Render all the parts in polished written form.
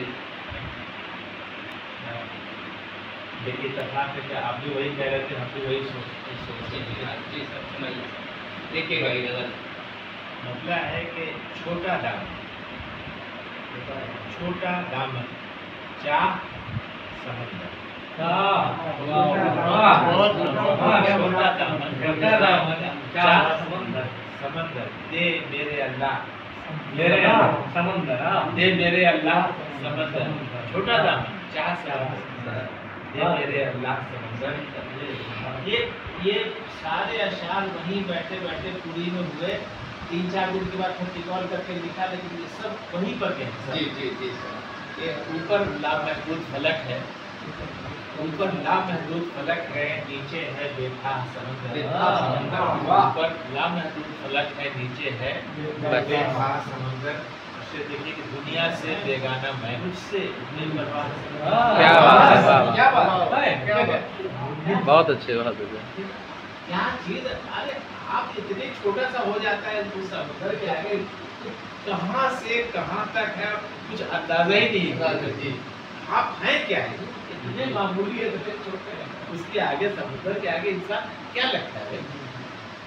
सही। देखिए तथा पे क्या आप भी वही कह रहे थे, हम भी वही सोचते हैं। जी सर सुनाइए, देखिएगा ये गजल। मतलब है कि छोटा दाम, छोटा दामन चाह समंदर। छोटा दामन चाह समंदर दे मेरे अल्लाह, समंदर दे मेरे अल्लाह समंदर। छोटा दामन चाह समंदर दे मेरे अल्लाह समंदर। ये सारे अशार वहीं बैठे बैठे पुरी में हुए। 3-4 दिन के बाद फिर रिकॉल करके लिखा, लेकिन ये सब वहीं पर के हैं। जी जी जी सर। ये ऊपर लामहदूद फलक है, ऊपर लामहदूद फलक है, नीचे है बेथा समंदर। ऊपर लामहदूद फलक है, नीचे है बेथा समंदर। उससे देखिए कि दुनिया से बेगाना मैं, मुझसे इतनी परवाह। क्या बात है, वाह, क्या बात है, बहुत अच्छे, बहुत अच्छे। क्या चीज। अरे आप इतने छोटा सा हो जाता है तो समुद्र के आगे कहाँ से कहाँ तक है, कुछ अंदाजा ही नहीं। जी आप हैं क्या है, इतने मामूली है, इतने छोटे हैं, उसके आगे समुद्र के आगे इंसान क्या लगता है।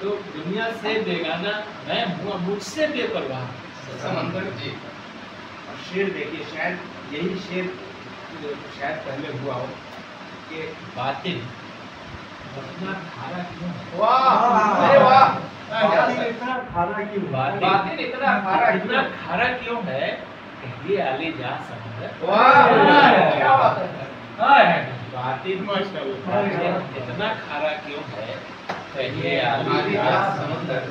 तो दुनिया से बेगाना मैं हूँ, मुझसे बेपरवाह समंदर। जी और शेर देखिए, शायद यही शेर शायद पहले हुआ हो कि बातिन इतना खारा क्यों है। वाह, अरे वाह, इतना खाना क्यों? बातें इतना खारा इतना खारा क्यों है, कहिए आली जा समंदर। वाह, क्या बात है। बातिन इतना खारा क्यों है, कहिए आली आली जा जा समंदर।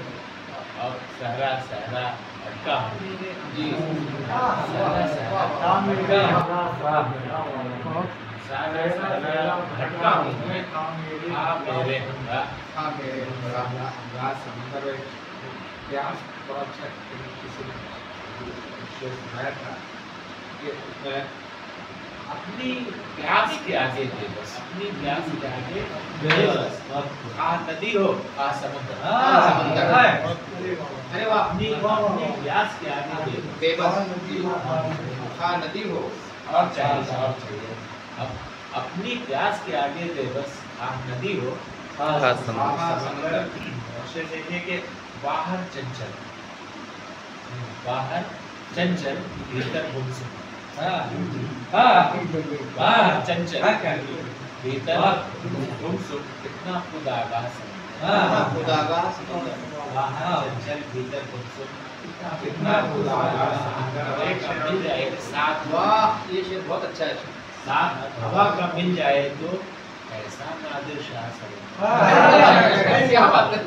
और सहरा सहरा अटका हूँ जी सहरा सहरा सारा सारा भटका हूँ मैं, आ मेरे हमरा। हाँ मेरे हमरा समंदर में प्यास बड़ा अच्छा किसी ने शेर सुनाया था कि मैं अपनी प्यास के आगे दे बस, अपनी प्यास के आगे दे बस। आ नदी हो आ समुद्र, समंदर। अरे वाह, अपनी प्यास के आगे दे बेबस हाँ नदी हो और चाहिए और चाहिए। अब अपनी प्यास के आगे दे बस आह नदी हो हाँ, समंदर। समंदर। उसे देखिए कि बाहर चंचल, बाहर चंचल भीतर गुमसुम। बाहर चंचल भीतर गुमसुम, कितना खुदागा समंदर। खुदागा समंदर। बाहर चंचल भीतर गुमसुम, कितना खुदागा समंदर। एक शब्द मिल जाए साथ, वाह, ये शेर बहुत अच्छा है। साथ हवा का मिल जाए तो ऐसा नादिर शाह समंदर। क्या बात है।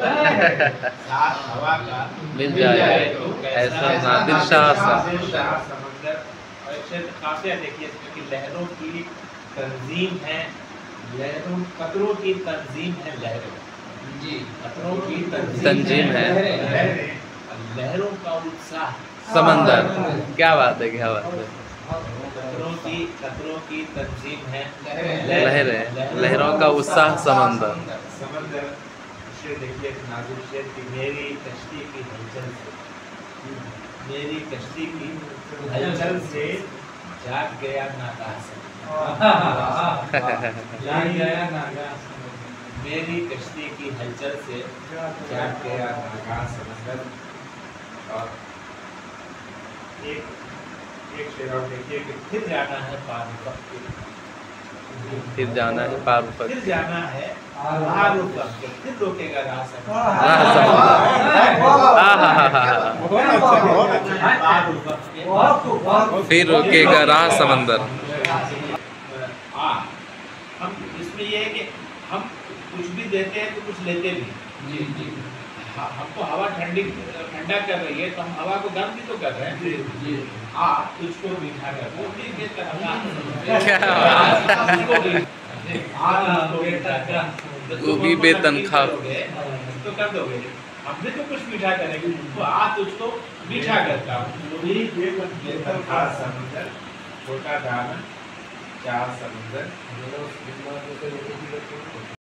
साथ हवा का मिल जाए तो ऐसा नादिर शाह समंदर। और एक शेर काफिया देखिए इसमें कि लहरों की तंजीम है, लहरों कतरों की तंजीम है लहरों। जी कतरों की तंजीम है लहरें, लहरों का उत्साह समंदर। क्या बात है, क्या बात है। कतरों की तंजीम है लहरें, लहरों का उत्साह समंदर। समंदर। शेर देखिए नाज़िर शेर की मेरी कश्ती की हलचल से, मेरी कश्ती की हलचल से जाग गया नागा समंदर। मेरी कश्ती की हलचल से जाग गया नागा समंदर। और एक शेर और देखिए कि फिर जाना है पार ऊपर के, फिर जाना है पार ऊपर, फिर जाना है पार ऊपर के, फिर रोकेगा राह समंदर। पार ऊपर के, फिर रोकेगा राह समंदर। हम इसमें ये है कि हम कुछ भी देते हैं तो कुछ लेते भी। जी जी हमको हवा ठंडा कर रही है तो हम हवा को गर्म भी तो कर रहे हैं। जी तुझको मीठा कर, वो भी वो भी बेतनख्वाह तो कर दोगे, हम भी तो कुछ मीठा करेंगे। तो तुझको मीठा करता हूँ, वो भी बेतनख्वाह समंदर। छोटा दामन चाह समंदर।